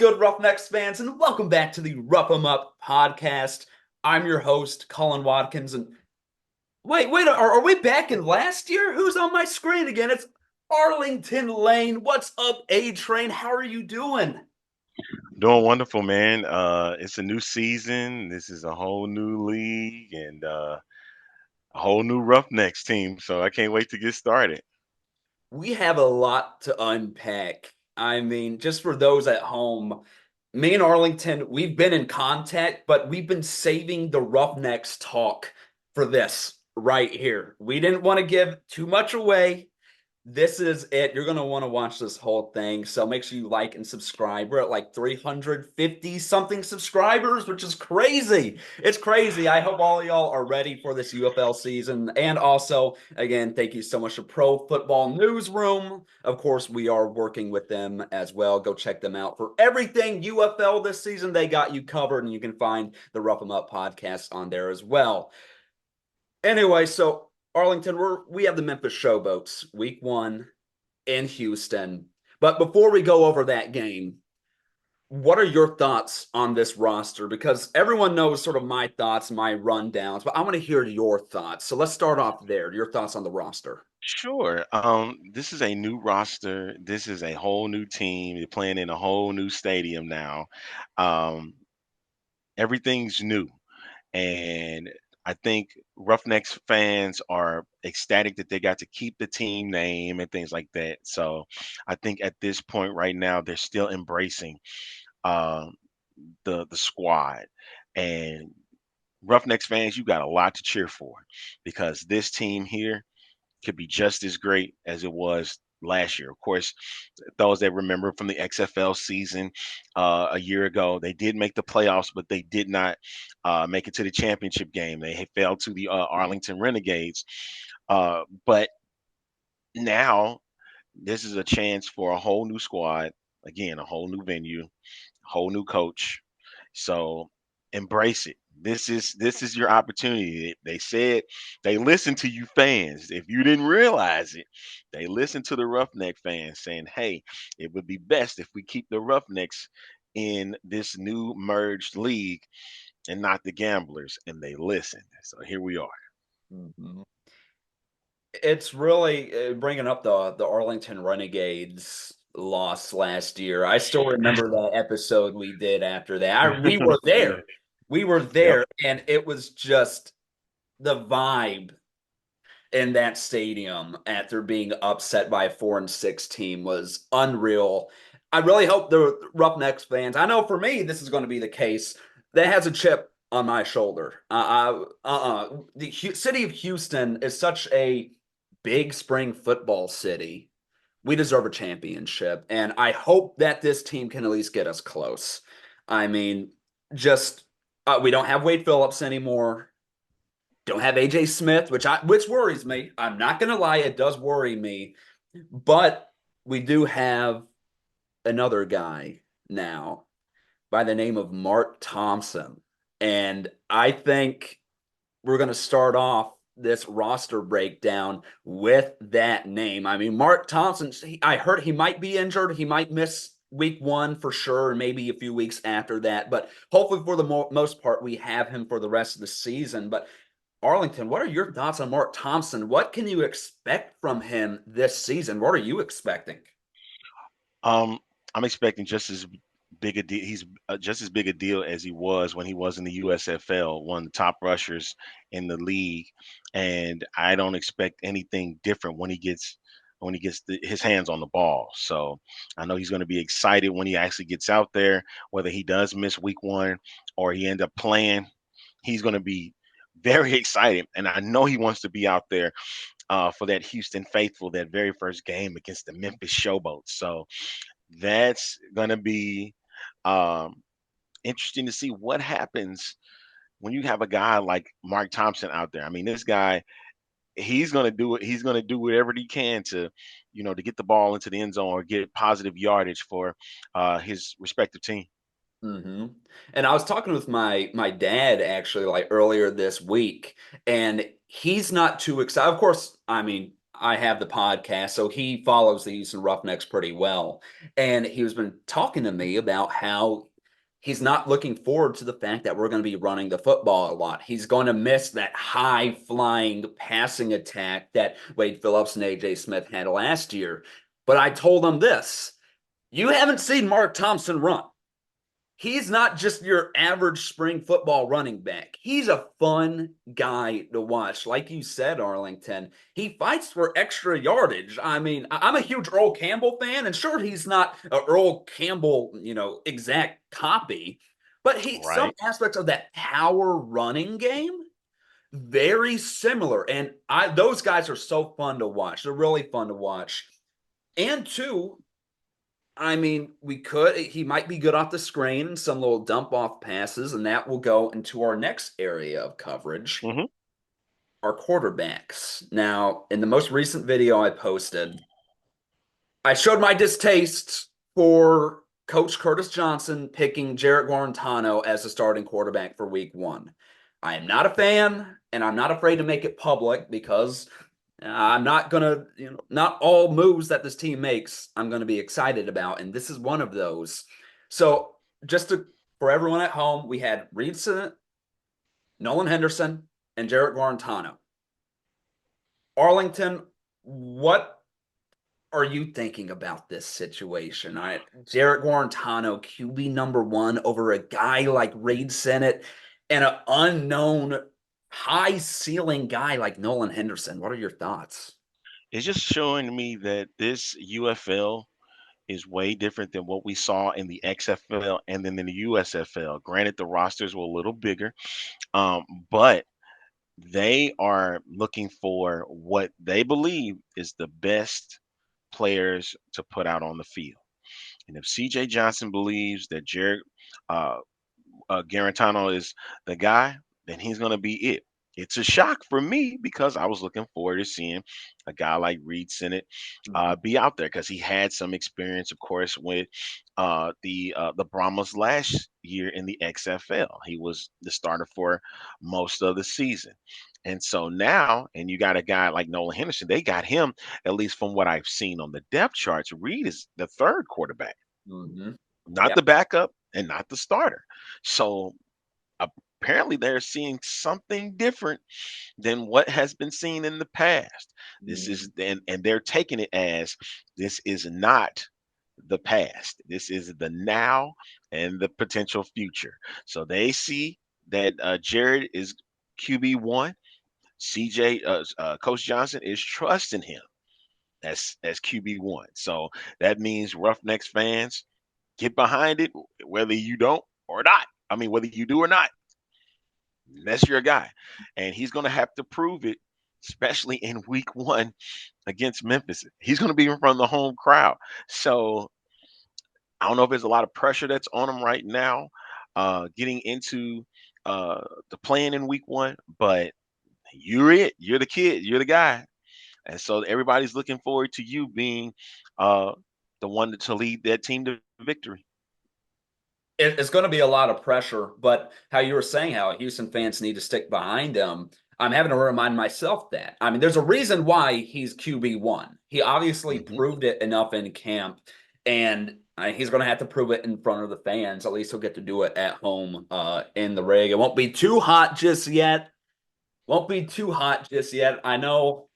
good, Roughnecks fans, and welcome back to the Rough 'em Up podcast. I'm your host, Cullen Watkins, and wait, are we back in last year? Who's on my screen again? It's Arlington Lane. What's up, A-Train? How are you doing? Doing wonderful, man. It's a new season. This is a whole new league and a whole new Roughnecks team. So I can't wait to get started. We have a lot to unpack. I mean, just for those at home, me and Arlington, we've been in contact, but we've been saving the Roughnecks talk for this right here. We didn't want to give too much away. This is it. You're going to want to watch this whole thing. So make sure you like and subscribe. We're at like 350 something subscribers, which is crazy. It's crazy. I hope all of y'all are ready for this UFL season. And also, again, thank you so much to Pro Football Newsroom. Of course, we are working with them as well. Go check them out for everything UFL this season. They got you covered, and you can find the Rough 'em Up podcast on there as well. Anyway, so Arlington, we have the Memphis Showboats week 1 in Houston. But before we go over that game, what are your thoughts on this roster? Because everyone knows sort of my thoughts, my rundowns, but I want to hear your thoughts. So let's start off there. Your thoughts on the roster. Sure. This is a new roster. This is a whole new team. They're playing in a whole new stadium now. Um, Everything's new. And I think Roughnecks fans are ecstatic that they got to keep the team name and things like that. So I think at this point right now, they're still embracing um, the squad. And Roughnecks fans, you got a lot to cheer for because this team here could be just as great as it was last year. Of course, those that remember from the XFL season a year ago, they did make the playoffs, but they did not make it to the championship game. They had failed to the Arlington Renegades. But now this is a chance for a whole new squad. Again, a whole new venue, whole new coach. So embrace it. This is your opportunity. They said they listened to you fans. If you didn't realize it, they listened to the Roughneck fans saying, "Hey, it would be best if we keep the Roughnecks in this new merged league and not the Gamblers." And they listened. So here we are. Mhm. It's really bringing up the Arlington Renegades loss last year. I still remember that episode we did after that. We were Yeah. there. We were Yep. there, and it was just the vibe in that stadium after being upset by a 4-6 team was unreal. I really hope the Roughnecks fans, I know for me this is going to be the case, that has a chip on my shoulder. The city of Houston is such a big spring football city. We deserve a championship, and I hope that this team can at least get us close. I mean, just we don't have Wade Phillips anymore. Don't have AJ Smith, which worries me. I'm not gonna lie, it does worry me. But we do have another guy now by the name of Mark Thompson. And I think we're gonna start off this roster breakdown with that name. I mean, Mark Thompson, I heard he might be injured. He might miss week 1 for sure, and maybe a few weeks after that. But hopefully, for the most part, we have him for the rest of the season. But Arlington, what are your thoughts on Mark Thompson? What can you expect from him this season? What are you expecting? Um, I'm expecting just as big a deal. He's just as big a deal as he was when he was in the USFL, one of the top rushers in the league. And I don't expect anything different when he gets his hands on the ball. So I know he's going to be excited when he actually gets out there, whether he does miss week 1 or he end up playing. He's going to be very excited, and I know he wants to be out there for that Houston Faithful, that very first game against the Memphis Showboats. So that's going to be um, interesting to see what happens when you have a guy like Mark Thompson out there. I mean, this guy, he's going to do it. He's going to do whatever he can to, to get the ball into the end zone or get positive yardage for his respective team. Mm-hmm. And I was talking with my dad actually like earlier this week, and he's not too excited. Of course, I mean, I have the podcast, so he follows the Houston Roughnecks pretty well. And he was been talking to me about how he's not looking forward to the fact that we're going to be running the football a lot. He's going to miss that high flying passing attack that Wade Phillips and AJ Smith had last year. But I told him this: you haven't seen Mark Thompson run. He's not just your average spring football running back. He's a fun guy to watch. Like you said, Arlington, he fights for extra yardage. I mean, I'm a huge Earl Campbell fan, and sure, he's not a Earl Campbell, exact copy, but some Right. aspects of that power running game very similar. And those guys are so fun to watch. They're really fun to watch. And two, I mean, he might be good off the screen, some little dump off passes, and that will go into our next area of coverage, Hmm. our quarterbacks. Now, in the most recent video I posted, I showed my distaste for Coach Curtis Johnson picking Jarrett Guarantano as the starting quarterback for week one. I am not a fan, and I'm not afraid to make it public because I'm not going to, not all moves that this team makes, I'm going to be excited about. And this is one of those. So, for everyone at home, we had Reed Sinnett, Nolan Henderson, and Jarrett Guarantano. Arlington, what are you thinking about this situation? Jarrett Guarantano, QB number one over a guy like Reed Sinnett and an unknown high ceiling guy like Nolan Henderson. What are your thoughts? It's just showing me that this UFL is way different than what we saw in the XFL and then in the USFL. Granted, the rosters were a little bigger, but they are looking for what they believe is the best players to put out on the field. And if CJ Johnson believes that Jared uh, Garantano is the guy, then he's going to be it. It's a shock for me because I was looking forward to seeing a guy like Reed Sinnett Mhm. be out there because he had some experience, of course, with the Brahmas last year in the XFL. He was the starter for most of the season. And so now, and you got a guy like Nolan Henderson, they got him, at least from what I've seen on the depth charts. Reed is the third quarterback, Mhm. not Yep. the backup and not the starter. So apparently they're seeing something different than what has been seen in the past. This is Mhm. and they're taking it as this is not the past. This is the now and the potential future. So they see that Jared is QB1. CJ Coach Johnson is trusting him as QB1. So that means Roughnecks fans get behind it whether you don't or not. I mean, whether you do or not, that's your guy. And he's going to have to prove it, especially in week one against Memphis. He's going to be in front of the home crowd. So I don't know if there's a lot of pressure that's on him right now, getting into the playing in week one, but you're it. You're the kid. You're the guy. And so everybody's looking forward to you being uh, the one to lead that team to victory. It's going to be a lot of pressure, but how you were saying how Houston fans need to stick behind him, I'm having to remind myself that. I mean, there's a reason why he's QB1. He obviously Hmm. proved it enough in camp, and he's going to have to prove it in front of the fans. At least he'll get to do it at home in the rig. It won't be too hot just yet. Won't be too hot just yet. I know.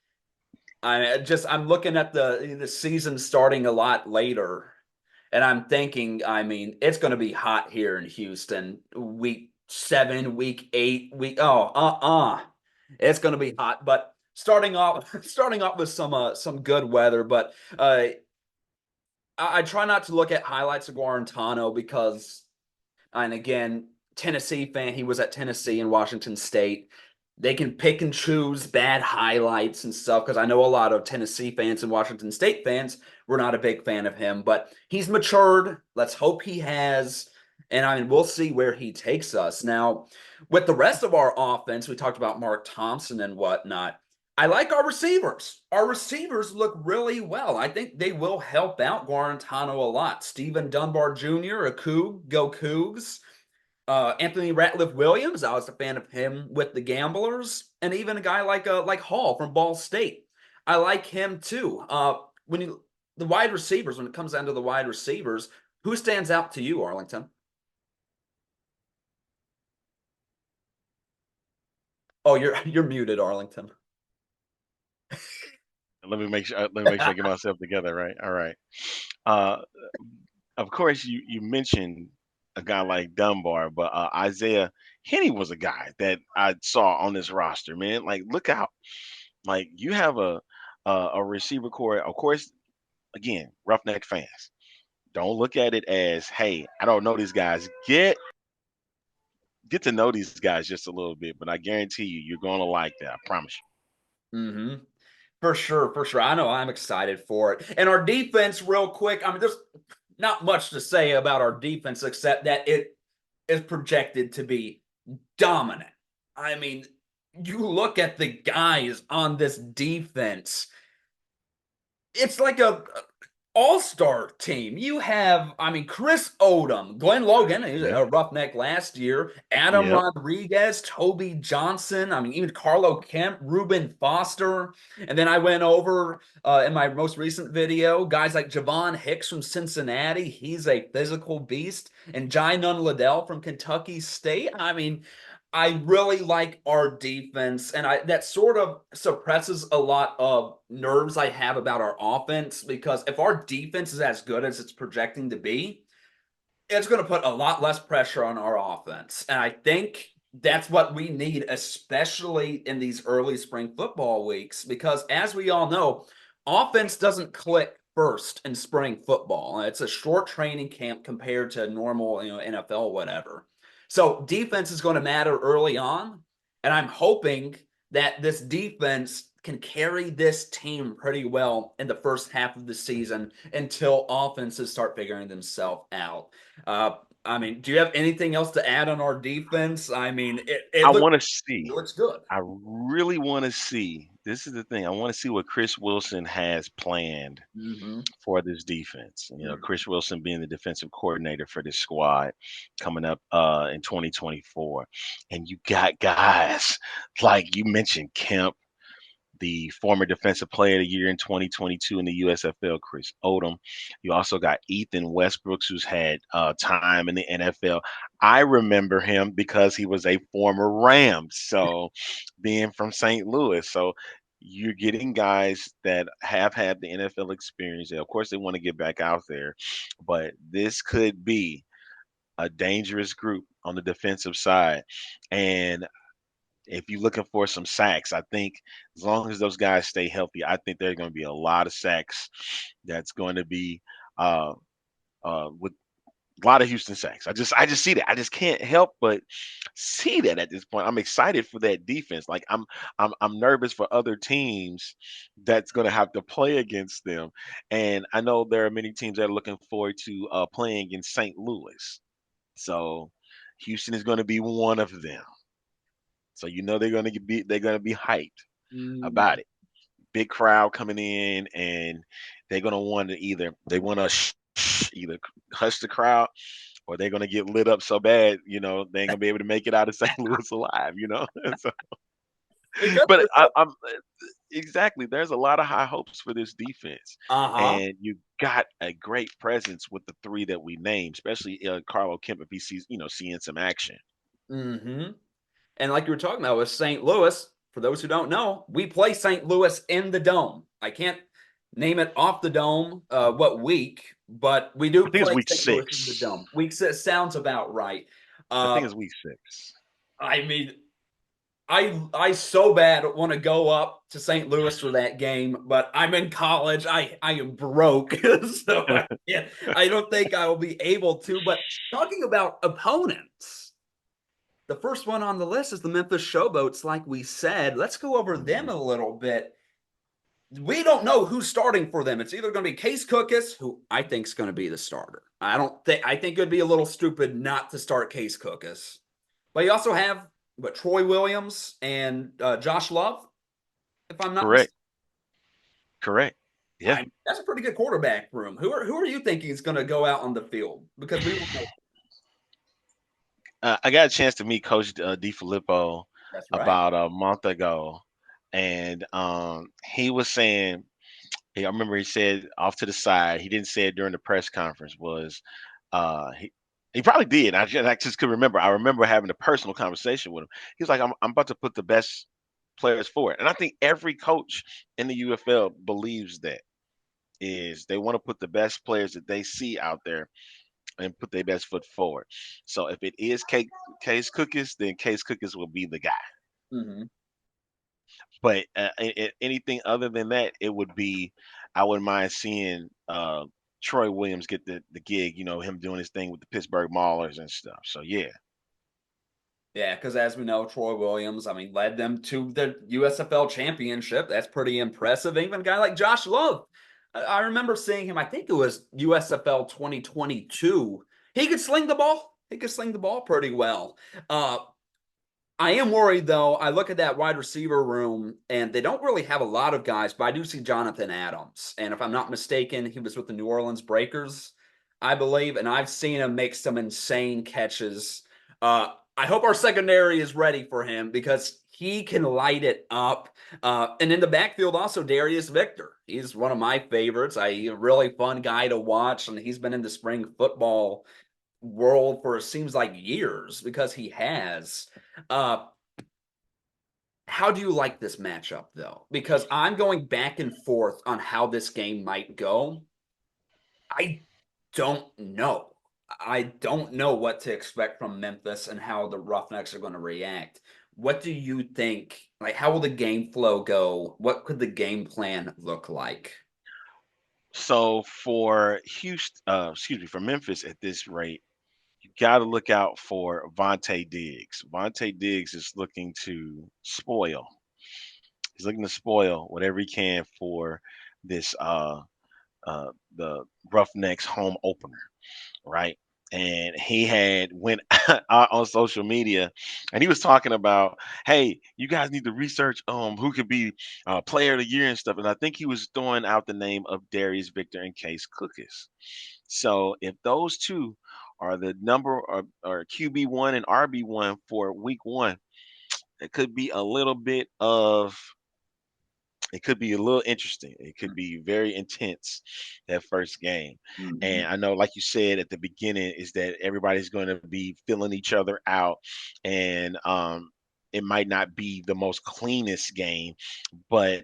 I'm looking at the season starting a lot later. And I'm thinking, I mean, it's going to be hot here in Houston. Week 7, week 8, it's going to be hot. But starting off with some good weather. But I try not to look at highlights of Guarantano because, and again, Tennessee fan, he was at Tennessee and Washington State. They can pick and choose bad highlights and stuff because I know a lot of Tennessee fans and Washington State fans were not a big fan of him, but he's matured. Let's hope he has. And I mean, we'll see where he takes us. Now, with the rest of our offense, we talked about Mark Thompson and whatnot. I like our receivers. Our receivers look really well. I think they will help out Guarantano a lot. Stephen Dunbar Jr., a Coug, go Cougs. Anthony Ratliff Williams, I was a fan of him with the Gamblers, and even a guy like Hall from Ball State. I like him too. When you the wide receivers, when it comes down to the wide receivers, who stands out to you, Arlington? Oh, you're muted, Arlington. Let me make sure I get myself together. Right. All right. Uh, of course, you mentioned a guy like Dunbar, but Isaiah Henny was a guy that I saw on this roster. Man, like look out! Like you have a receiver core. Of course, again, Roughneck fans. Don't look at it as, hey, I don't know these guys. Get to know these guys just a little bit, but I guarantee you, you're gonna like that. I promise Hmm. For sure, for sure. I know I'm excited for it. And our defense, real quick. I mean, there's not much to say about our defense except that it is projected to be dominant. I mean, you look at the guys on this defense, it's like a all-star team. You have, I mean, Chris Odom, Glenn Logan, he's you. a roughneck last year, Adam Yep. Rodriguez, Toby Johnson, I mean, even Carlo Kemp, Reuben Foster. And then I went over in my most recent video, guys like Javon Hicks from Cincinnati. He's a physical beast. And Jai Nunn Liddell from Kentucky State. I mean, I really like our defense, and I that sort of suppresses a lot of nerves I have about our offense because if our defense is as good as it's projecting to be, it's going to put a lot less pressure on our offense. And I think that's what we need, especially in these early spring football weeks, because as we all know, offense doesn't click first in spring football. It's a short training camp compared to normal, NFL, whatever. So defense is going to matter early on. And I'm hoping that this defense can carry this team pretty well in the first half of the season until offenses start figuring themselves out. Uh, I mean, do you have anything else to add on our defense? I mean, it I looks want to it see. looks good. I really want to see. This is the thing. I want to see what Chris Wilson has planned Mm-hmm. for this defense. Mm-hmm. Chris Wilson being the defensive coordinator for this squad coming up in 2024. And you got guys like you mentioned Kemp, the former defensive player of the year in 2022 in the USFL, Chris Odom. You also got Ethan Westbrooks, who's had time in the NFL. I remember him because he was a former Ram, so being from St. Louis. So you're getting guys that have had the NFL experience. Of course, they want to get back out there, but this could be a dangerous group on the defensive side. And if you're looking for some sacks, I think as long as those guys stay healthy, I think there are going to be a lot of sacks. That's going to be uh, with a lot of Houston sacks. I just see that. I just can't help but see that at this point. I'm excited for that defense. Like I'm nervous for other teams that's going to have to play against them. And I know there are many teams that are looking forward to playing in St. Louis. So Houston is going to be one of them. So they're going to be hyped about it. Big crowd coming in, and they're going to want to either hush the crowd, or they're going to get lit up so bad, they ain't going to be able to make it out of St. Louis alive. So, Because but I'm exactly. There's a lot of high hopes for this defense, uh-huh. and you got a great presence with the three that we named, especially Carlo Kemp if he sees seeing some action. Mm-hmm. And like you were talking about with St. Louis, for those who don't know, we play St. Louis in the dome. I can't name it off the dome what week, but we do I think it's play week St. Louis in the 6. dome. Week six sounds about right. I think Uh, it's week 6. I mean, I so bad want to go up to St. Louis for that game, but I'm in college. I am broke, so I don't think I will be able to. But talking about opponents, the first one on the list is the Memphis Showboats. Like we said, let's go over them Mhm. a little bit. We don't know who's starting for them. It's either going to be Case Cookus, who I think is going to be the starter. I think it'd be a little stupid not to start Case Cookus. But you also have Troy Williams and Josh Love, if I'm not Correct. mistaken. Correct. Yeah. That's a pretty good quarterback room. Who are you thinking is going to go out on the field? Because we will know. I got a chance to meet Coach DiFilippo That's right. about a month ago, and he was saying, I remember he said off to the side, he didn't say it during the press conference, was he probably did. I just could remember. I remember having a personal conversation with him. He was like, I'm about to put the best players forward. And I think every coach in the UFL believes that, is they want to put the best players that they see out there and put their best foot forward. So if it is Case Cookies, then Case Cookies will be the guy. Hmm. But anything other than that, it would be, I wouldn't mind seeing Troy Williams get the gig. You know, him doing his thing with the Pittsburgh Maulers and stuff. So yeah. Yeah, because as we know, Troy Williams, I mean, led them to the USFL championship. That's pretty impressive. Even a guy like Josh Love, I remember seeing him, I think it was USFL 2022. He could sling the ball. He could sling the ball pretty well. Uh, I am worried though. I look at that wide receiver room and they don't really have a lot of guys, but I do see Jonathan Adams. And if I'm not mistaken, he was with the New Orleans Breakers, I believe, and I've seen him make some insane catches. I hope our secondary is ready for him because he can light it up. And in the backfield, also Darius Victor. He's one of my favorites. A really fun guy to watch, and he's been in the spring football world for it seems like years because he has. Uh, how do you like this matchup though? Because I'm going back and forth on how this game might go. I don't know. I don't know what to expect from Memphis and how the Roughnecks are going to react. What do you think? Like, how will the game flow go? What could the game plan look like? So for Houston, for Memphis at this rate, you got to look out for Vontae Diggs. Vontae Diggs is looking to spoil. He's looking to spoil whatever he can for this the Roughnecks home opener, right? And he had went out on social media, and he was talking about, hey, you guys need to research who could be player of the year and stuff. And I think he was throwing out the name of Darius Victor and Case Cookus. So if those two are the number or QB1 and RB1 for week one, it could be a little bit of it could be a little interesting. It could be very intense that first game. Mhm. And I know, like you said at the beginning, is that everybody's going to be filling each other out, and it might not be the most cleanest game, but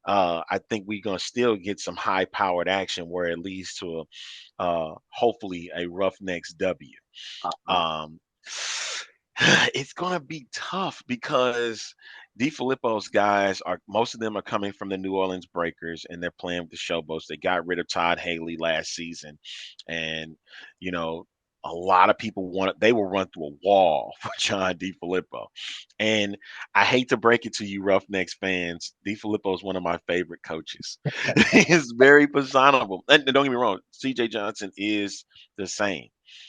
I think we're going to still get some high-powered action where it leads to hopefully a Roughnecks W. Uh-huh. Um, it's gonna be tough because Filippo's guys are most of them are coming from the New Orleans Breakers and they're playing with the Showboats. They got rid of Todd Haley last season, and you know a lot of people they will run through a wall for John Filippo. And I hate to break it to you, Roughnecks fans, Filippo is one of my favorite coaches. He's very personable, and don't get me wrong, C.J. Johnson is the same.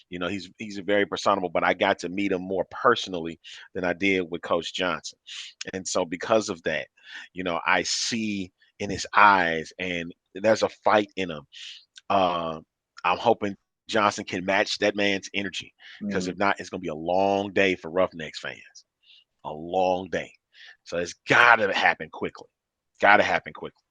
You know, he's very personable, but I got to meet him more personally than I did with Coach Johnson. And so because of that, I see in his eyes and there's a fight in him. Uh, I'm hoping Johnson can match that man's energy because if Mm. not, it's going to be a long day for Roughnecks fans. A long day. So it's got to happen quickly. Got to happen quickly.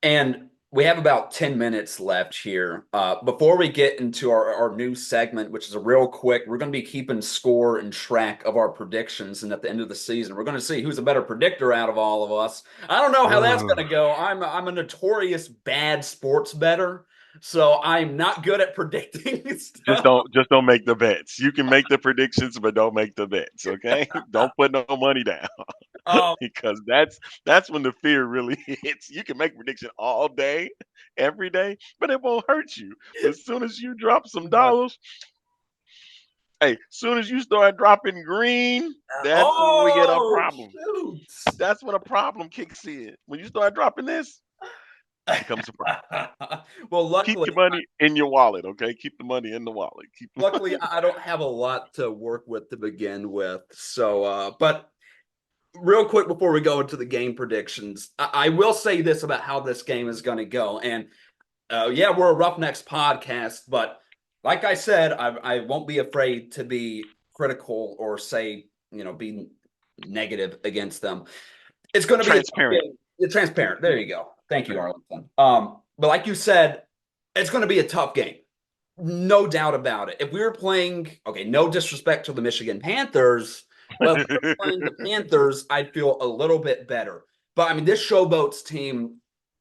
And we have about 10 minutes left here. Before we get into our new segment, which is a real quick, we're going to be keeping score and track of our predictions. And at the end of the season, we're going to see who's a better predictor out of all of us. I don't know how that's going to go. I'm a notorious bad sports bettor, so I'm not good at predicting Just stuff. don't make the bets. You can make the predictions, but don't make the bets. Okay? Don't put no money down. Um, Because that's when the fear really hits. You can make prediction all day, every day, but it won't hurt you. But as soon as you drop some dollars, hey, soon as you start dropping green, that's when we get a oh, problem. shoot. That's when a problem kicks in. When you start dropping this, becomes a problem. Well, Keep luckily, your money in your wallet, okay? Keep the money in the wallet. Keep the luckily money. I don't have a lot to work with to begin with. So, but real quick before we go into the game predictions, I will say this about how this game is going to go. And yeah, we're a Roughnecks podcast, but like I said, I won't be afraid to be critical or say, be negative against them. It's going to be a tough Transparent. game. It's transparent. There you go. Thank you, Arlington. But like you said, it's going to be a tough game. No doubt about it. If we were playing, okay, no disrespect to the Michigan Panthers, but if we were playing the Panthers, I'd feel a little bit better. But I mean, this Showboats team,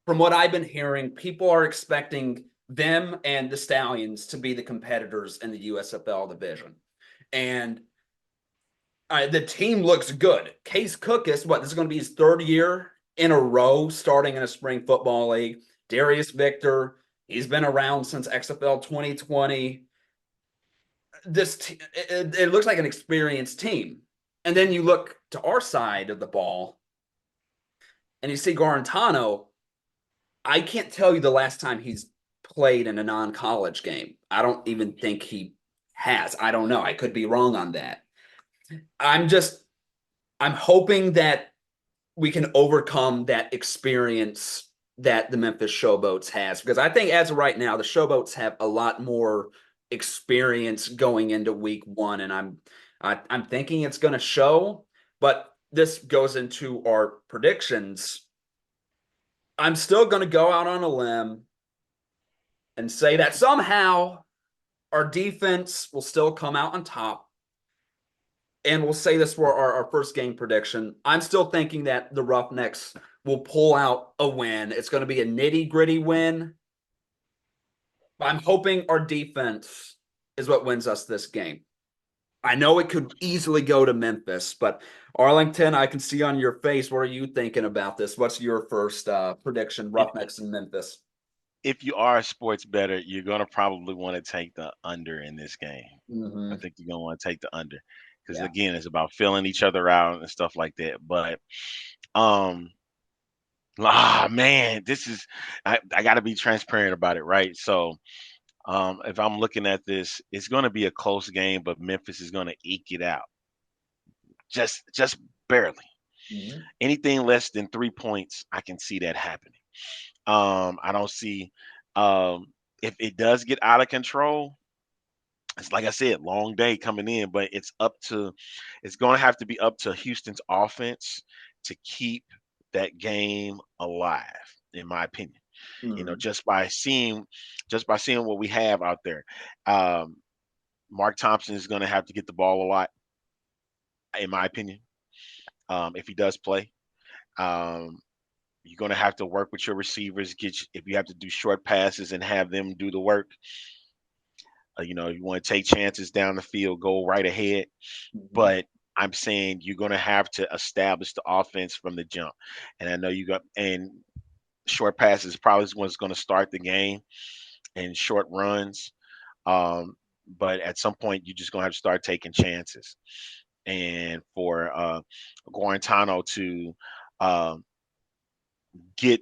from what I've been hearing, people are expecting them and the Stallions to be the competitors in the USFL division. And the team looks good. Case Cook is what? This is going to be his third year in a row starting in a spring football league. Darius Victor, he's been around since XFL 2020. It looks like an experienced team. And then you look to our side of the ball and you see Garantano. I can't tell you the last time he's played in a non-college game. I don't even think he has. I don't know. I could be wrong on that. I'm just I'm hoping that we can overcome that experience that the Memphis Showboats has, because I think as of right now, the Showboats have a lot more experience going into week one, and I'm thinking it's going to show. But this goes into our predictions. I'm still going to go out on a limb and say that somehow our defense will still come out on top. And we'll say this for our first game prediction. I'm still thinking that the Roughnecks will pull out a win. It's going to be a nitty-gritty win. I'm hoping our defense is what wins us this game. I know it could easily go to Memphis, but Arlington, I can see on your face. What are you thinking about this? What's your first prediction? If Roughnecks in Memphis. if you are a sports better, you're gonna probably want to take the under in this game. I Mm-hmm. think you're gonna want to take the under because Yeah. again, it's about filling each other out and stuff like that. But um, man, this is I got to be transparent about it, right? So if I'm looking at this, it's gonna be a close game, but Memphis is gonna eke it out, just barely. Mm-hmm. Anything less than 3 points, I can see that happening. I don't see if it does get out of control. It's like I said, long day coming in, but it's going to have to be up to Houston's offense to keep that game alive, in my opinion. You know, Mm-hmm. just by seeing what we have out there. Um, Mark Thompson is going to have to get the ball a lot, in my opinion, if he does play. Um, you're going to have to work with your receivers. If you have to do short passes and have them do the work. You know, you want to take chances down the field, go right ahead. Mm-hmm. But I'm saying you're going to have to establish the offense from the jump. And I know you got and short passes probably is what's going to start the game and short runs. Um, but at some point, you're just going to have to start taking chances. And for Guarantano to um, get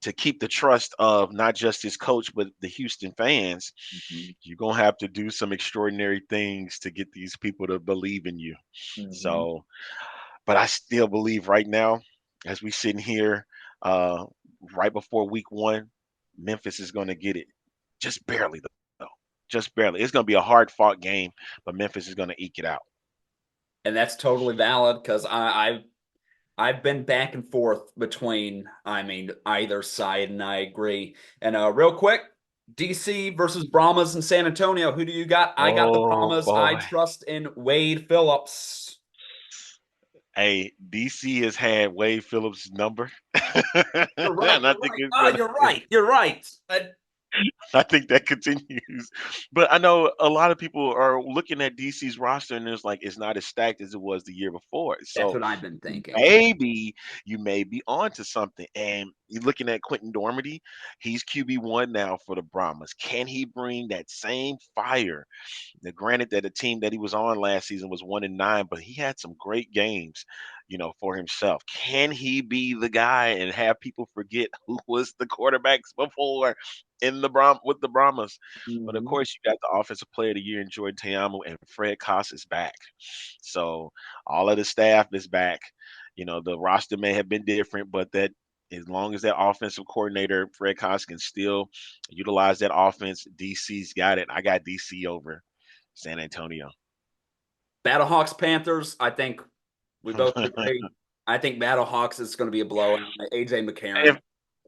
to keep the trust of not just his coach but the Houston fans, Mm-hmm. you're gonna have to do some extraordinary things to get these people to believe in you. Mm-hmm. So, but I still believe right now, as we sitting here, uh, right before week one, Memphis is gonna get it, just barely though, just barely. It's gonna be a hard fought game, but Memphis is gonna eke it out. And that's totally valid because I've been back and forth between, I mean, either side, and I agree. And real quick, DC versus Brahmas in San Antonio. Who do you got? I got the Oh Brahmas. I boy. trust in Wade Phillips. Hey, DC has had Wade Phillips' number, You're right. and I You're think right. it's Oh, gonna. you're right. You're right. I think that continues. But I know a lot of people are looking at DC's roster and it's like it's not as stacked as it was the year before. That's So what I've been thinking. maybe you may be onto something. And you're looking at Quentin Dormady, he's QB1 now for the Brahmas. Can he bring that same fire? Now, granted that the team that he was on last season was 1-9, but he had some great games, you know, for himself. Can he be the guy and have people forget who was the quarterbacks before in the with the Brahmas? But of Mhm. course, you got the offensive player of the year in Jordan Teamu, and Fred Koss is back. So all of the staff is back. You know, the roster may have been different, but that as long as that offensive coordinator Fred Koss can still utilize that offense, DC's got it. I got DC over San Antonio. Battlehawks Panthers. I think we both agree. I think Battlehawks is going to be a blowout. AJ McCarron, If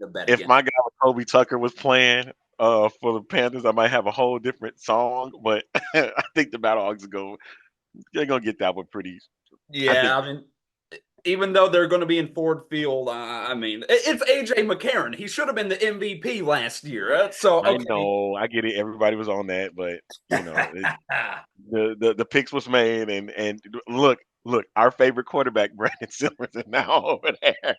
a bet if against. my guy Kobe Tucker was playing for the Panthers, I might have a whole different song. But I think the Battlehawks they're gonna get that one pretty. I Yeah, think I mean, even though they're going to be in Ford Field, I mean, it's AJ McCarron. He should have been the MVP last year. So I okay. know I get it. Everybody was on that, but the picks was made, and look, our favorite quarterback Brandon Silvers is now over there.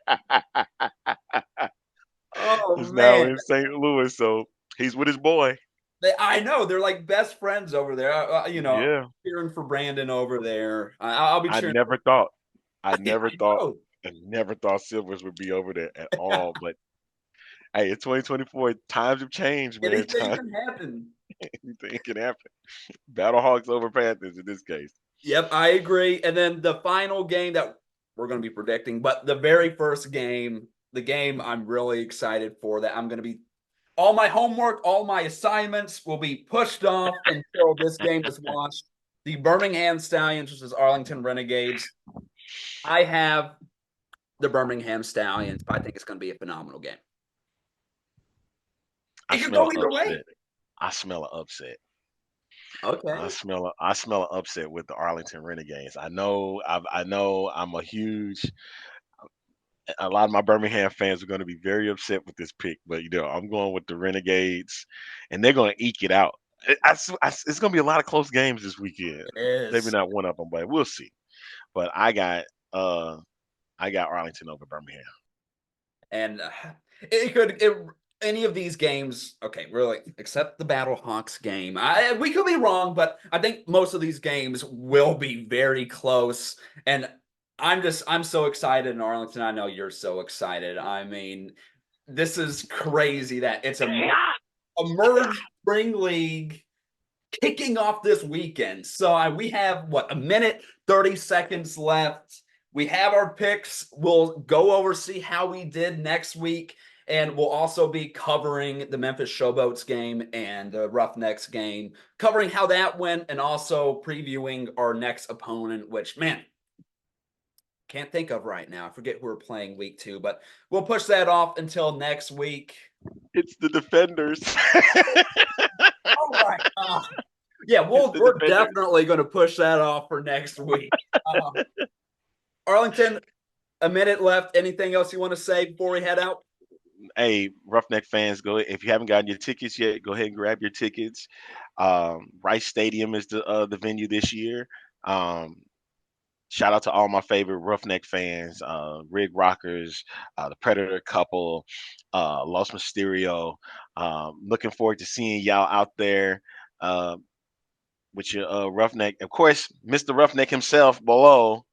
Oh Is now man, in St. Louis, so he's with his boy. I know they're like best friends over there. Yeah, Cheering for Brandon over there. I'll be I cheering never for. thought, I I never thought, know. I never thought Silvers would be over there at all. But hey, it's 2024. Times have changed, man. Anything Time can happen. anything can happen. Battlehawks over Panthers in this case. Yep, I agree. And then the final game that we're going to be predicting, but the very first game, the game I'm really excited for, that I'm going to be all my homework, all my assignments will be pushed off until this game is watched. The Birmingham Stallions versus Arlington Renegades. I have the Birmingham Stallions, but I think it's going to be a phenomenal game. I It could smell go an either way. upset. I smell an upset. Okay. I smell an upset with the Arlington Renegades. I know I'm a lot of my Birmingham fans are going to be very upset with this pick, but I'm going with the Renegades, and they're going to eke it out. It's going to be a lot of close games this weekend. It Maybe is. not one of them, but we'll see. But uh I got Arlington over Birmingham. And it could it, any of these games, okay, really, except the Battlehawks game. We could be wrong, but I think most of these games will be very close. And I'm so excited in Arlington. I know you're so excited. I mean, this is crazy that it's a merged spring league kicking off this weekend. So we have what, a minute 30 seconds left. We have our picks. We'll go over, see how we did next week, and we'll also be covering the Memphis Showboats game and the Roughnecks game, covering how that went, and also previewing our next opponent, which, man, can't think of right now. I forget who we're playing week 2, but we'll push that off until next week. It's the Defenders. Oh my God. Yeah, It's the we're Defenders. definitely going to push that off for next week. Arlington, a minute left. Anything else you want to say before we head out? Hey, Roughneck fans, go if you haven't gotten your tickets yet, go ahead and grab your tickets. Rice Stadium is the venue this year. Um, Shout out to all my favorite Roughneck fans, Rig Rockers, the Predator couple, Los Mysterio. Looking forward to seeing y'all out there uh, with your Roughneck. Of course, Mr. Roughneck himself below.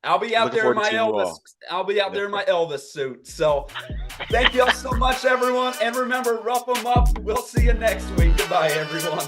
I'll be out Looking there in forward to my seeing you Elvis. all. I'll be out Yes, there in sir. my Elvis suit. So thank you all so much, everyone. And remember, rough them up. We'll see you next week. Goodbye, everyone.